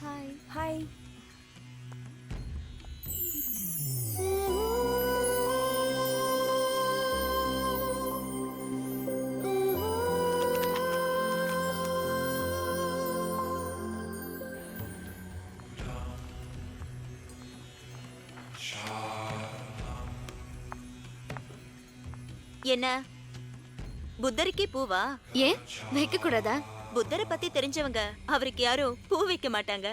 Hi hi. என்ன புத்தருக்கே பூவா? ஏன் வைக்க கூடாதா? புத்தரை பத்தி தெரிஞ்சவங்க அவருக்கு யாரும் பூ வைக்க மாட்டாங்க.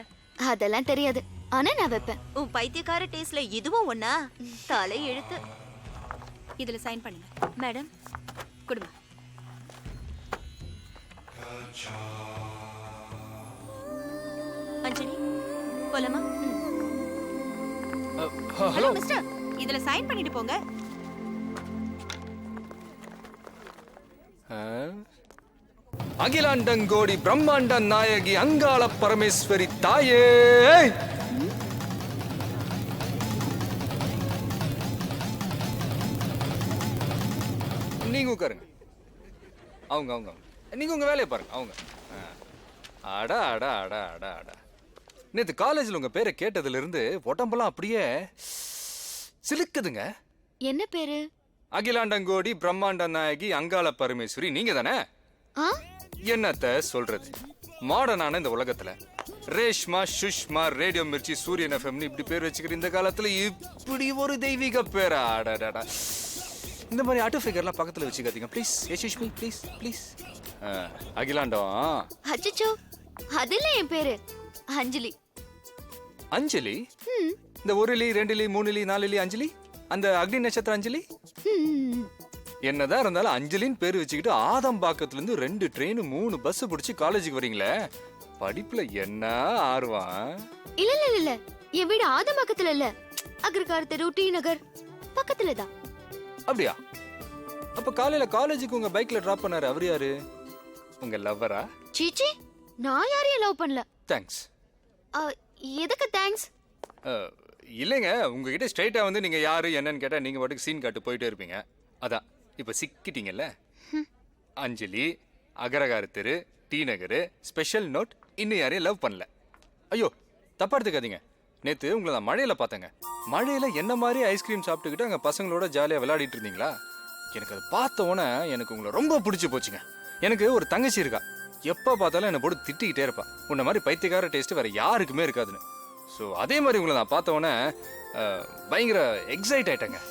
அதெல்லாம் தெரியாது, ஆனா நான் வைப்பேன். உன் பைத்தியக்கார டேஸ்ட்ல இதுவும் ஒண்ணா? தலை எழுத்து. இதுல சைன் பண்ணுங்க. மேடம் கொடுங்க. அஞ்சலி போலாமா? ஹலோ மிஸ்டர், இதுல சைன் பண்ணிட்டு போங்க. அகிலாண்டங்கோடி பிரம்மாண்ட நாயகி அங்காள பரமேஸ்வரி தாயே, நீங்க உட்காருங்க. அவங்க அவங்க நீங்க உங்க வேலையை பாருங்க. அவங்க அடா அடா அடா அடா அடா. நேத்து காலேஜ்ல உங்க பேரை கேட்டதுல இருந்து உடம்பெல்லாம் அப்படியே சிலுக்குதுங்க. என்ன பேரு? அகிலாண்டங்கோடி பிரம்மாண்ட நாயகி அங்காள பரமேஸ்வரி. நீங்க தானே? என்னத்த சொல்றது, மாடர்னான இந்த உலகத்துல ரேஷ்மா, சுஷ்மா, ரேடியோ மிர்ச்சி, சூரியன் எஃப்எம்னு இப்படி பேர் வச்சுக்கிற இந்த காலத்துல இப்படி ஒரு தெய்வீக பேரா? ஆடாடாடா, இந்த மாதிரி ஆட்டோ ஃபிகர்லாம் பக்கத்துல வச்சுக்காதீங்க please. Yasushmi please please. Akilandam. அச்சச்சோ, அதில்ல என் பேரு அஞ்சலி. அஞ்சலி? இந்த 1 இலி 2 இலி 3 இலி 4 இலி அஞ்சலி, அந்த அக்னி நட்சத்திர அஞ்சலி. என்னதான் இருந்தாலும் அஞ்சலின்னு பேரு வச்சுக்கிட்டு ஆதம்பாக்கத்துல இருந்து 2 ட்ரெயின் 3 பஸ் பிடிச்சி காலேஜுக்கு வரீங்களே, படிப்புல என்ன ஆர்வம்? இல்ல இல்ல இல்ல, என் வீடு ஆதம்பாக்கத்துல இல்ல, அக்ரகார் தெரு, டி நகர் பக்கத்துல தான். அப்படியா? அப்ப காலையில காலேஜுக்கு உங்க பைக்ல டிராப் பண்ணாரு அவர் யாரு? உங்க லவ்வரா? சீச்சி, நான் யாரையும் லவ் பண்ணல. தேங்க்ஸ். எதுக்கு தேங்க்ஸ்? இல்லைங்க, உங்ககிட்ட ஸ்ட்ரைட்டா வந்து நீங்க யாரு என்னன்னு கேட்டா நீங்க பாட்டுக்கு சீன் காட்டு போயிட்டே இருப்பீங்க. அதான் இப்ப சிக்கிட்டீங்கல்ல. அஞ்சலி, அகரகார தெரு, டி நகர், ஸ்பெஷல் நோட், இன்னும் யாரையும் லவ் பண்ணல. ஐயோ தப்பா எடுத்துக்காதீங்க. நேத்து உங்களை நான் மழையில பார்த்தேங்க. மழையில என்ன மாதிரி ஐஸ்கிரீம் சாப்பிட்டுக்கிட்டு அங்க பசங்களோட ஜாலியா விளையாடிட்டு இருந்தீங்களா? எனக்கு அதை பார்த்த உடனே எனக்கு உங்களை ரொம்ப பிடிச்சி போச்சுங்க. எனக்கு ஒரு தங்கச்சி இருக்கா, எப்ப பார்த்தாலும் என்னை போட்டு திட்டிக்கிட்டே இருப்பா. உன்ன மாதிரி பைத்தியக்கார டேஸ்ட் வேற யாருக்குமே இருக்காதுன்னு. ஸோ அதே மாதிரி உங்களை நான் பார்த்த உடனே பயங்கர எக்ஸைட் ஆயிட்டேங்க.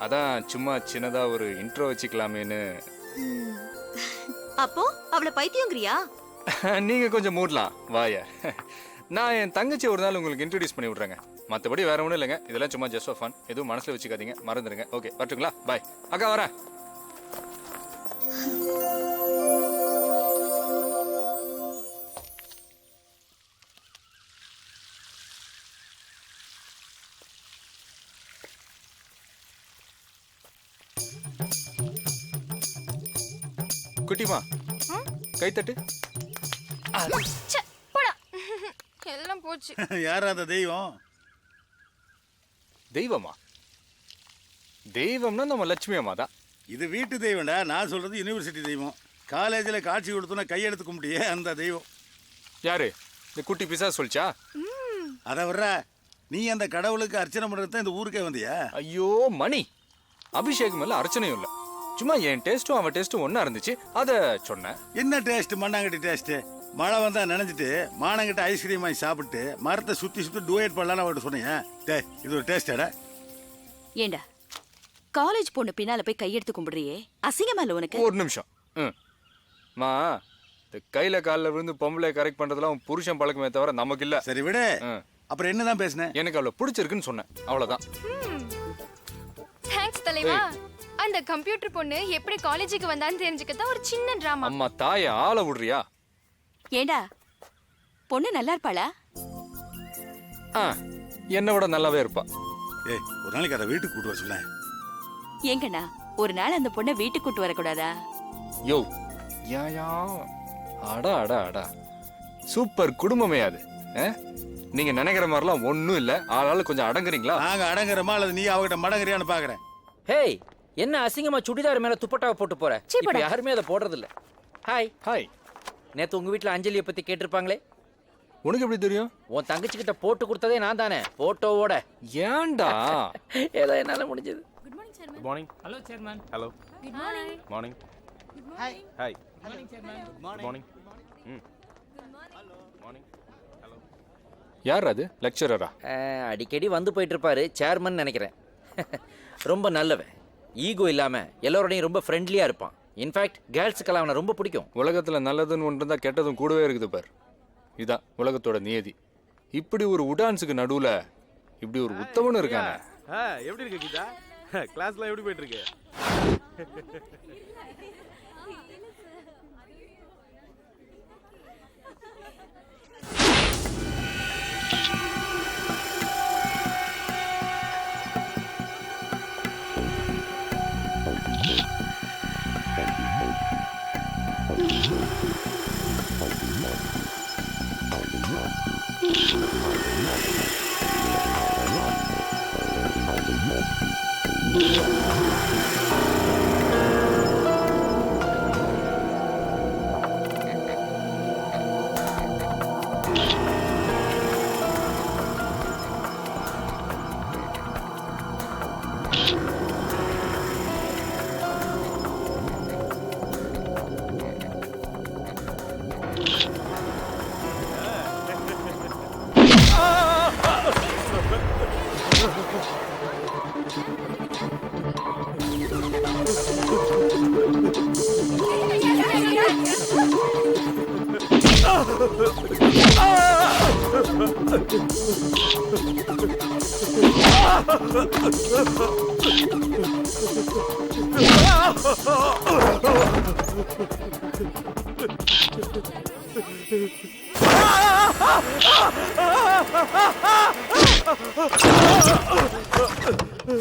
அதான் சும்மா சின்னதா ஒரு இன்ட்ரோ வச்சுக்கலாமேன்னு. அப்போ அவளை பைத்தியங்கிறியா? நீங்க கொஞ்சம் மூடலாம் வாய. நான் என் தங்கச்சி ஒரு நாள் உங்களுக்கு இன்ட்ரோடியூஸ் பண்ணி விட்றேங்க. மற்றபடி வேற ஒன்றும் இல்லைங்க, இதெல்லாம் சும்மா ஜஸ்ட் ஃபார் ஃபன். எதுவும் மனசுல வச்சுக்காதீங்க, மறந்துடுங்க. ஓகே வரட்டுங்களா? பாய். அக்கா வரேன். குட்டிமா கைத்தட்டு. எல்லாம் போச்சு. யாரா அந்த தெய்வம்? தெய்வமா? தெய்வம்னா நம்ம லட்சுமி அம்மா தான். இது வீட்டு தெய்வம்டா. நான் சொல்றது யூனிவர்சிட்டி தெய்வம். காலேஜில் காட்சி கொடுத்தோன்னா கையெடுத்து கும்பிட்டியே அந்த தெய்வம். யாரு? இந்த குட்டி பிசா சொல்லிச்சா? அதை வர்ற நீ அந்த கடவுளுக்கு அர்ச்சனை பண்ணுறது தான் இந்த ஊருக்கே வந்தியா? ஐயோ மணி, அபிஷேகம் இல்லை, அர்ச்சனையும் இல்லை. சும்மா என் டேஸ்ட்டும் அவன் டேஸ்ட்டும் ஒன்னா இருந்துச்சு, அதை சொன்னேன். என்ன டேஸ்ட்? மண்ணாங்கட்டி டேஸ்ட்டு. மழை வந்தா நினைச்சிட்டு மானங்கிட்ட ஐஸ்கிரீம் வாங்கி சாப்பிட்டு மரத்தை சுற்றி சுற்றி டூயட் பண்ணலான்னு அவர்கிட்ட சொன்னீங்க. டே, இது ஒரு டேஸ்டடா? ஏண்டா காலேஜ் பொண்ணு பின்னால போய் கையெடுத்து கும்பிடுறியே, அசிங்கமா இல்ல உனக்கு? ஒரு நிமிஷம். மா, இந்த கையில காலில் விழுந்து பொம்பளை கரெக்ட் பண்றதுலாம் உன் புருஷன் பழக்கமே தவிர நமக்கு இல்ல. சரி விடு. அப்புறம் என்னதான் பேசினேன்? எனக்கு அவளை பிடிச்சிருக்குன்னு சொன்னேன், அவ்வளவுதான். தேங்க்ஸ் தலைவா. அந்த கம்ப்யூட்டர் பொண்ணு எப்படி காலேஜுக்கு வந்தான்னு தெரிஞ்சுக்கதான் ஒரு சின்ன டிராமா. அம்மா தாயை ஆள விடுறியா? ஏண்டா பொண்ணு நல்லா இருப்பாளா? என்னை விட நல்லாவே இருப்பா. ஏய், ஒரு நாளைக்கு அதை வீட்டுக்கு கூட்டு வர சொல்ல. ஏங்கண்ணா, ஒரு நாள் அந்த பொண்ணை வீட்டுக்கு கூட்டு வரக்கூடாதா? யோ யா அடா அடா அடா, சூப்பர் குடும்பமே அது. நீங்க நினைக்கிற மாதிரிலாம் ஒன்னும் இல்ல. ஆளால கொஞ்சம் அடங்குறீங்களா? நாங்க அடங்குறமா அல்லது நீ அவகிட்ட மடங்குறியான்னு பாக்குறேன். ஹேய், என்ன அசிங்கமா சுடிதார் மேல துப்பட்டாவை போட்டு போற? இப்ப யாருமே அதை போடுறது இல்ல. Hi hi. நேத்து உங்க வீட்ல அஞ்சலியை பத்தி கேட்டிருப்பாங்களே. உனக்கு எப்படி தெரியும்? உன் தங்கச்சி கிட்ட போட்டு கொடுத்ததே நான் தானே, போட்டோவோட. ஏன்டா? ஏதோ என்னால முடிஞ்சது. Good morning. Hello, Chairman. Hello. Good morning. Morning. Hi. Hi. Good morning, Chairman. Good morning. Morning. Hello. யார் அது? லெக்சரரா? அடிக்கடி வந்து போயிட்டு இருப்பாரு, சேர்மன் நினைக்கிறேன். ரொம்ப நல்லவன், ஈகோ இல்லாம எல்லாரோடையும் ரொம்ப ஃப்ரெண்ட்லியா இருப்பான். இன்ஃபேக்ட் கேர்ள்ஸுக்கெல்லாம் அவனை ரொம்ப பிடிக்கும். உலகத்துல நல்லதுன்னு ஒன்று இருந்தா கெட்டதும் கூடவே இருக்குது பார். இதான் உலகத்தோட நியதி. இப்படி ஒரு உடான்ஸுக்கு நடுவுல இப்படி ஒரு உத்தவனும் இருக்கானே. எப்படி இருக்கு கீதா? கிளாஸ்ல எப்படி போயிட்டு இருக்கு?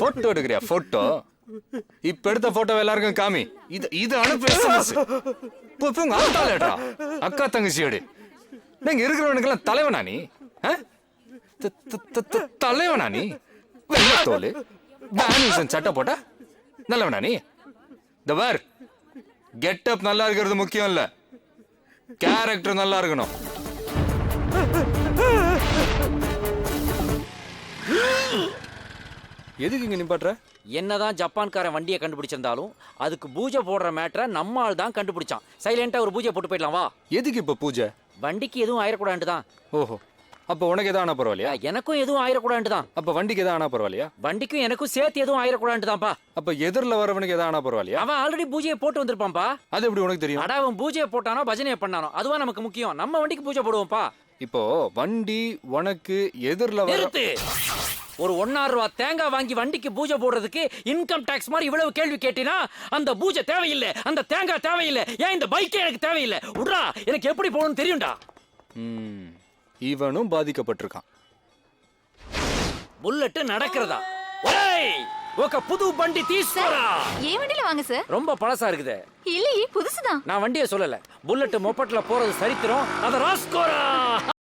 போட்டோ எடுக்கிறியா? போட்டோ இப்ப எடுத்த போட்டோ எல்லாருக்கும் காமி. இது அனுப்பு SMS. உங்க ஆத்தாலேடா அக்கா தங்கச்சியோடு நீங்க இருக்கிறவனுக்கெல்லாம் தலைவனா நீ? தலைவனா நீ? வெள்ளத்தோல் பேனிசன் சட்டை போட்டா நல்லவனா நீ? இந்த பார், கெட்டப் நல்லா இருக்கிறது முக்கியம் இல்ல, கேரக்டர் நல்லா இருக்கணும். எதுக்கு இங்க நிப்பாட்ற? என்னதான் ஜப்பான்காரன் வண்டியை கண்டுபிடிச்சிருந்தாலும் அதுக்கு பூஜை போடுற மேட்டரை நம்ம ஆள் தான் கண்டுபிடிச்சான். சைலண்டா ஒரு பூஜை போட்டு போயிடலாம் வா. எதுக்கு இப்ப பூஜை? வண்டிக்கு எதுவும் ஆயிடக்கூடாது தான். ஓஹோ, அப்ப உனக்கு எதாவது ஆனா பரவாயில்லையா? எனக்கும் எதுவும் ஆயிடக்கூடாது தான். அப்ப வண்டிக்கு எதாவது ஆனா பரவாயில்லையா? வண்டிக்கும் எனக்கும் சேர்த்து எதுவும் ஆயிடக்கூடாது தான்ப்பா. அப்ப எதிரில் வரவனுக்கு எதாவது ஆனா பரவாயில்லையா? அவன் ஆல்ரெடி பூஜையை போட்டு வந்திருப்பான்ப்பா. அது எப்படி உனக்கு தெரியும்? அட, அவன் பூஜையை போட்டானோ பஜனையை பண்ணானோ அதுவா நமக்கு முக்கியம். நம்ம வண்டிக்கு பூஜை போடுவோம்ப்பா. இப்போ வண்டி உனக்கு எதிரில் வர நிறுத்து. ஒரு 1,000 ரூபா தேங்காய் வாங்கி வண்டிக்கு பூஜை போடுறதுக்கு இன்கம் டாக்ஸ் மாதிரி இவ்வளவு கேள்வி கேட்டினா அந்த பூஜை தேவையில்லை, அந்த தேங்காய் தேவையில்லை, ஏன் இந்த பைக்கே எனக்கு தேவையில்லை. உட்ரா, எனக்கு எப்படி போகணும்னு தெரியும்டா. இவனும் பாதிக்கப்பட்டிருக்கான். புல்லட் நடக்கிறதா? ஒரேய், ఒక புது வண்டி தீஸ்கோரா. ఏ வண்டில வாங்க சார்? ரொம்ப பழசா இருக்குது. இல்லையே, புதுசுதான். நான் வண்டியை சொல்லல, புல்லட் மொப்பட்ல போறது சரித்திரம், அத ராஸ்கோரா.